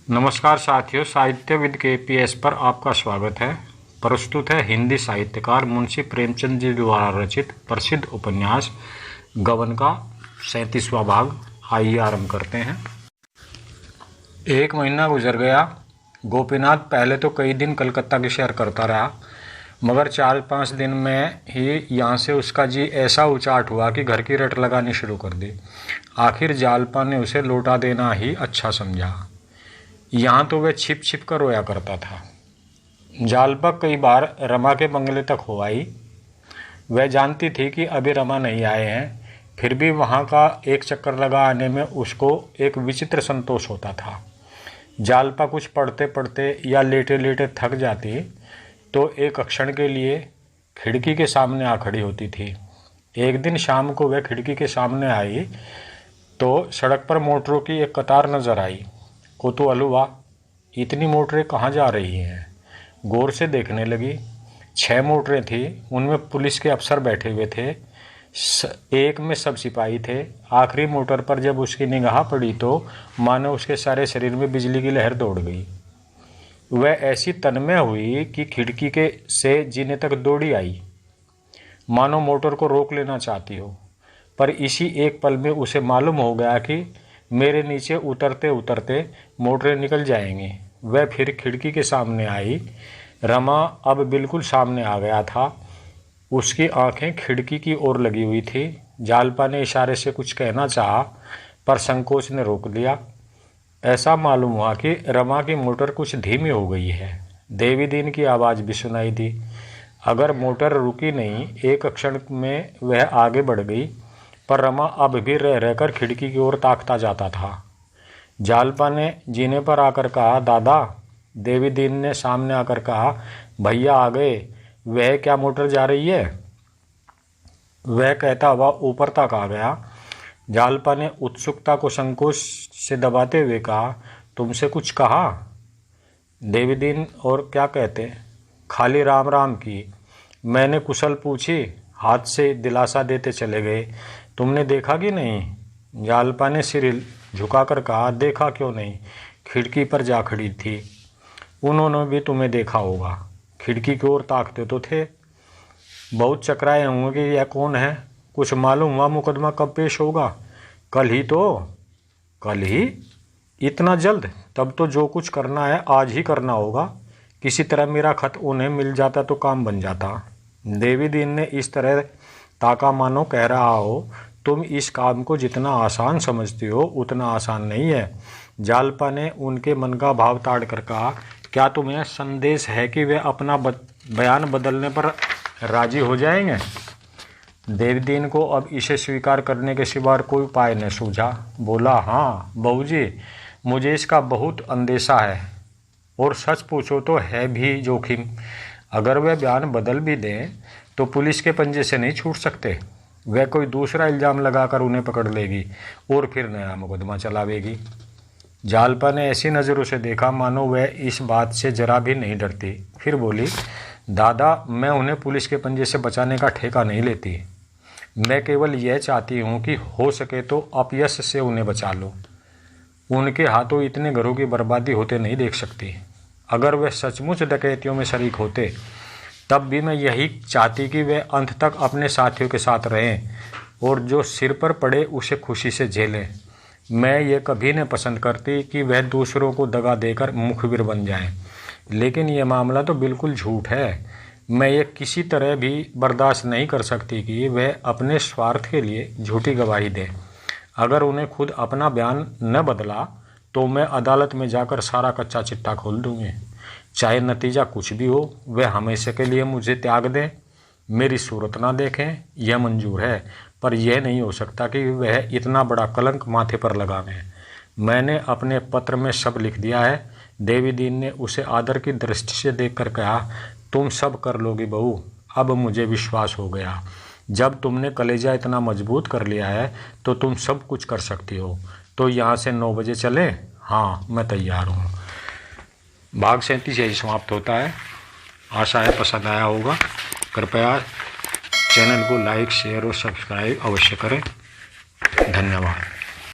नमस्कार साथियों, साहित्यविद के पीएस पर आपका स्वागत है। प्रस्तुत है हिंदी साहित्यकार मुंशी प्रेमचंद जी द्वारा रचित प्रसिद्ध उपन्यास गबन का 37वां भाग। आइए आरंभ करते हैं। एक महीना गुजर गया। गोपीनाथ पहले तो कई दिन कलकत्ता की सैर करता रहा, मगर 4-5 दिन में ही यहाँ से उसका जी ऐसा उचाट हुआ कि घर की रट लगानी शुरू कर दी। आखिर जालपा ने उसे लौटा देना ही अच्छा समझा। यहाँ तो वह छिप छिप कर रोया करता था। जालपा कई बार रमा के बंगले तक हो आई। वह जानती थी कि अभी रमा नहीं आए हैं, फिर भी वहाँ का एक चक्कर लगा आने में उसको एक विचित्र संतोष होता था। जालपा कुछ पढ़ते पढ़ते या लेटे लेटे थक जाती तो एक क्षण के लिए खिड़की के सामने आ खड़ी होती थी। एक दिन शाम को वह खिड़की के सामने आई तो सड़क पर मोटरों की एक कतार नजर आई। कौतूहल हुआ, इतनी मोटरें कहाँ जा रही हैं? गौर से देखने लगी। 6 मोटरें थी, उनमें पुलिस के अफसर बैठे हुए थे, एक में सब सिपाही थे। आखिरी मोटर पर जब उसकी निगाह पड़ी तो मानो उसके सारे शरीर में बिजली की लहर दौड़ गई। वह ऐसी तन्मय हुई कि खिड़की के से जीने तक दौड़ी आई, मानो मोटर को रोक लेना चाहती हो। पर इसी एक पल में उसे मालूम हो गया कि मेरे नीचे उतरते उतरते मोटरें निकल जाएंगी। वह फिर खिड़की के सामने आई। रमा अब बिल्कुल सामने आ गया था। उसकी आंखें खिड़की की ओर लगी हुई थी। जालपा ने इशारे से कुछ कहना चाहा, पर संकोच ने रोक दिया। ऐसा मालूम हुआ कि रमा की मोटर कुछ धीमी हो गई है। देवी दीन की आवाज़ भी सुनाई दी। अगर मोटर रुकी नहीं, एक क्षण में वह आगे बढ़ गई, पर रमा अब भी रह रहकर खिड़की की ओर ताकता जाता था। जालपा ने जीने पर आकर कहा, दादा। देवी दीन ने सामने आकर कहा, भैया आ गए। वह क्या मोटर जा रही है? वह कहता हुआ ऊपर तक आ गया। जालपा ने उत्सुकता को संकोच से दबाते हुए कहा, तुमसे कुछ कहा? देवी दीन और क्या कहते, खाली राम राम की। मैंने कुशल पूछी, हाथ से दिलासा देते चले गए। तुमने देखा कि नहीं? जालपा ने सिर झुकाकर कहा, देखा क्यों नहीं, खिड़की पर जा खड़ी थी। उन्होंने भी तुम्हें देखा होगा, खिड़की की ओर ताकते तो थे। बहुत चकराए होंगे कि यह कौन है। कुछ मालूम हुआ मुकदमा कब पेश होगा? कल ही तो। कल ही? इतना जल्द? तब तो जो कुछ करना है आज ही करना होगा। किसी तरह मेरा खत उन्हें मिल जाता तो काम बन जाता। देवी दीन ने इस तरह ताका मानो कह रहा हो, तुम इस काम को जितना आसान समझती हो उतना आसान नहीं है। जालपा ने उनके मन का भाव ताड़ कर कहा, क्या तुम्हें संदेश है कि वे अपना बयान बदलने पर राजी हो जाएंगे? देवदीन को अब इसे स्वीकार करने के सिवा कोई उपाय न सूझा। बोला, हाँ बहूजी, मुझे इसका बहुत अंदेशा है, और सच पूछो तो है भी जोखिम। अगर वे बयान बदल भी दें तो पुलिस के पंजे से नहीं छूट सकते। वह कोई दूसरा इल्ज़ाम लगाकर उन्हें पकड़ लेगी और फिर नया मुकदमा चलावेगी। जालपा ने ऐसी नज़रों से देखा मानो वह इस बात से जरा भी नहीं डरती। फिर बोली, दादा, मैं उन्हें पुलिस के पंजे से बचाने का ठेका नहीं लेती। मैं केवल यह चाहती हूँ कि हो सके तो अपयश से उन्हें बचा लो। उनके हाथों इतने घरों की बर्बादी होते नहीं देख सकती। अगर वह सचमुच डकैतियों में शरीक होते तब भी मैं यही चाहती कि वे अंत तक अपने साथियों के साथ रहें और जो सिर पर पड़े उसे खुशी से झेलें। मैं ये कभी न पसंद करती कि वह दूसरों को दगा देकर मुखबिर बन जाएं। लेकिन यह मामला तो बिल्कुल झूठ है। मैं ये किसी तरह भी बर्दाश्त नहीं कर सकती कि वह अपने स्वार्थ के लिए झूठी गवाही दें। अगर उन्हें खुद अपना बयान न बदला तो मैं अदालत में जाकर सारा कच्चा चिट्ठा खोल दूँगी। चाहे नतीजा कुछ भी हो, वह हमेशा के लिए मुझे त्याग दें, मेरी सूरत ना देखें, यह मंजूर है। पर यह नहीं हो सकता कि वह इतना बड़ा कलंक माथे पर लगावें। मैंने अपने पत्र में सब लिख दिया है। देवी दीन ने उसे आदर की दृष्टि से देखकर कहा, तुम सब कर लोगी बहू, अब मुझे विश्वास हो गया। जब तुमने कलेजा इतना मजबूत कर लिया है तो तुम सब कुछ कर सकती हो। तो यहाँ से 9 बजे चलें? हाँ, मैं तैयार हूँ। भाग 37 यही समाप्त होता है। आशा है पसंद आया होगा। कृपया चैनल को लाइक, शेयर और सब्सक्राइब अवश्य करें। धन्यवाद।